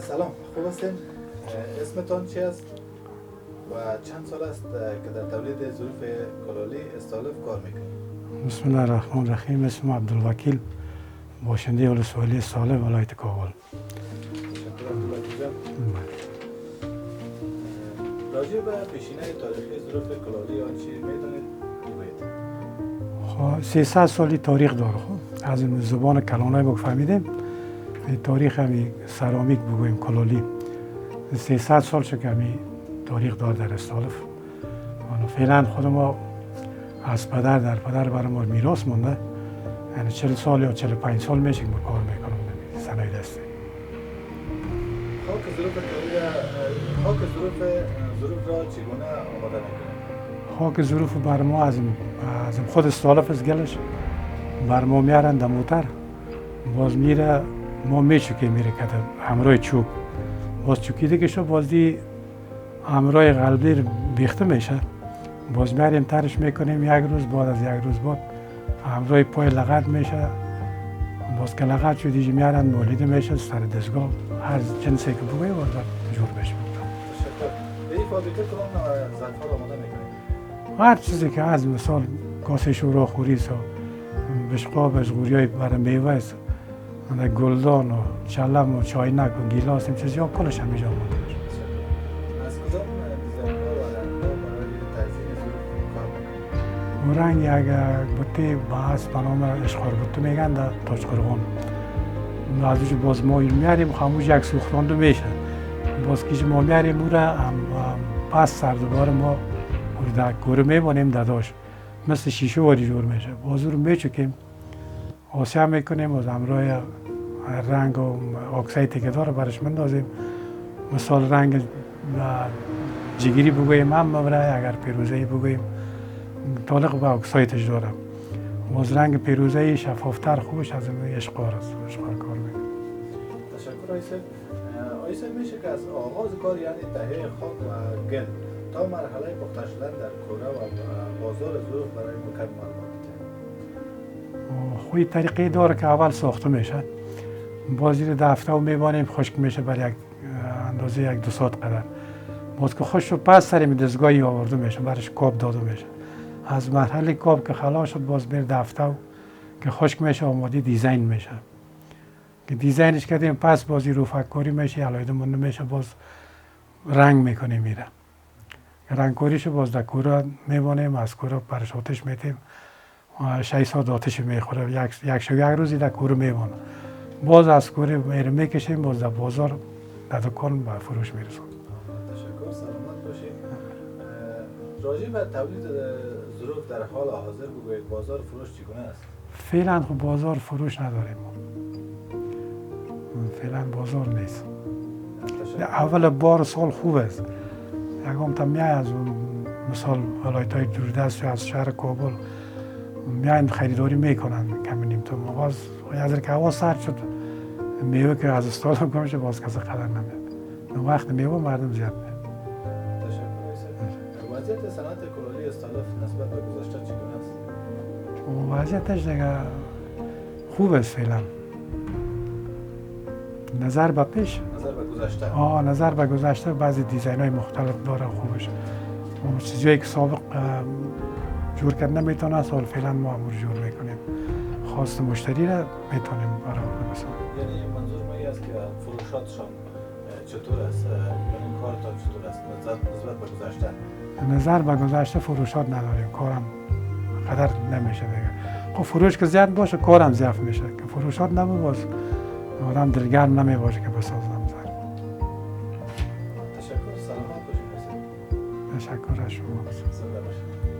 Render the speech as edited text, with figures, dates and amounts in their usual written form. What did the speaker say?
سلام، خوب هستین؟ اسمتان چی است و چند سال است که در تولید ظروف کلالی استالف کار میکنید؟ بسم الله الرحمن الرحیم. اسمم عبدالوکیل، باشنده ولسوالی استالف ولایت کابل. تشکر عبدالوکیل جان. راجع به پیشینه تاریخی ظروف کلالی آن چی میدونید بگویید؟ 300 سالی تاریخ داره. از این زبان کلانای بفهمیدیم تاریخ همی سرامیک بگوییم کلالی 300 سال شد که همی تاریخ دار در استالف. فعلا خود ما از پدر در پدر برای ما میراث مونده، یعنی 40 سال یا 45 سال میشه که ما کار میکنم در صنایع دستی. خاک ظروف را چگونه آماده میکنید؟ خاک ظروف بر ما از خود استالف از گلش بر ما میارن در موتر، باز میره ما میچوکیم میره که همراه چوب باز چوکیده که شد، باز دی همراه قلبی بیخته میشه، باز میاریم ترش میکنیم یک روز بعد از یک روز بعد همراه پای لغت میشه، باز که لغت شد دیگه میارن مولیده میشه سر دستگاه هر جنسی که بگوی باز جور بشه. تشکر. به این فابریکه کدام ظرفا آماده میکنید؟ هر چیزی که از مثال کاسه شورا خوری است، بشقاب از غوریای برای میوه است، گلدان و چلم و چاینک و گیلاس این چیزی ها کلش همیشه آماده میشه. از کدام دیزاین‌ها و رنگ‌ها برای تزیین ظروف کار میکنید؟ او رنگ یک بوته بحث به نام اشخار بوته میگن در تاجقرغان. ازش باز ما میاریم خاموش یک سوختانده میشه، باز که ما میاریم او را پس سردوبار ما در کوره میبانیم داداش مثل شیشه واری جور میشه، باز او رو میچکیم آسیا میکنیم، از همراه رنگ و اکسایتی که داره برش مندازیم. مثال رنگ جگری بگوییم هم مبره، اگر پیروزه‌ای بگوییم طالق به اکسایتش دارم. باز رنگ پیروزه‌ای شفافتر خوبش از این اشقار است، اشقار کار میکنیم. تشکر آیسر میشه که از آغاز کار یعنی تهیه خاک و گل تا مرحله پخته شدن در کوره و بازار ظروف برای مکمل خوی طریقی داره که اول ساخته میشه، باز این دفته و میبانیم خشک میشه برای یک اندازه 1-2 ساعت قدر، باز که خشک شد پس سریم دستگاهی آورده میشه برش کاب داده میشه. از مرحله کاب که خلاص شد باز بیر دفته که خشک میشه آماده دیزاین میشه که دیزاینش کردیم، پس بازی رو فکاری میشه علایده مونده میشه، باز رنگ میکنیم میره رنگ کوریشو باز در کوره میبانیم، از کوره برش آتش میتیم 6 ساعت آتش میخوره، یک روزی در کوره میمونه، باز از کوره میکشیم باز در بازار در دکان به فروش میرسون. تشکر، سلامت باشید. راجع به تولید ظروف در حال حاضر بگویید بازار فروش چگونه است؟ فعلا خب بازار فروش نداریم، فعلا بازار نیست. اول بار سال خوب است، یکم تا میای از مثال ولایت‌های دوردست از شهر کابل میاین خریداری میکنن کمی نیم تو باز از که هوا سرد شد میوه که از استالف گم شه باز کسی قدر نمیاد، وقت میوه مردم زیاد میاد. تشکر. وضعیت صنعت کلالی استالف نسبت به گذشته چگونه است؟ وضعیتش دیگه خوب است فعلا. نظر به پیش نظر به گذشته بعضی دیزاین های مختلف داره خوبش، چیزایی که سابق جور کرد نمیتونه سال فعلا ما امور جور میکنیم، خواست مشتری را میتونیم برآورده بسازیم. یعنی منظور ما این است که فروشاتشان چطور است؟ یعنی کارتان چطور است نسبت به گذشته؟ نظر به گذشته فروشات نداریم، کارم قدر نمیشه دیگه. خب فروش که زیاد باشه کارم ضعف میشه، که فروشات نبود باز آدم دلگرم نمیباشه که بسازم. تشکر، سلامت باشید. تشکر از شما. زنده باشید.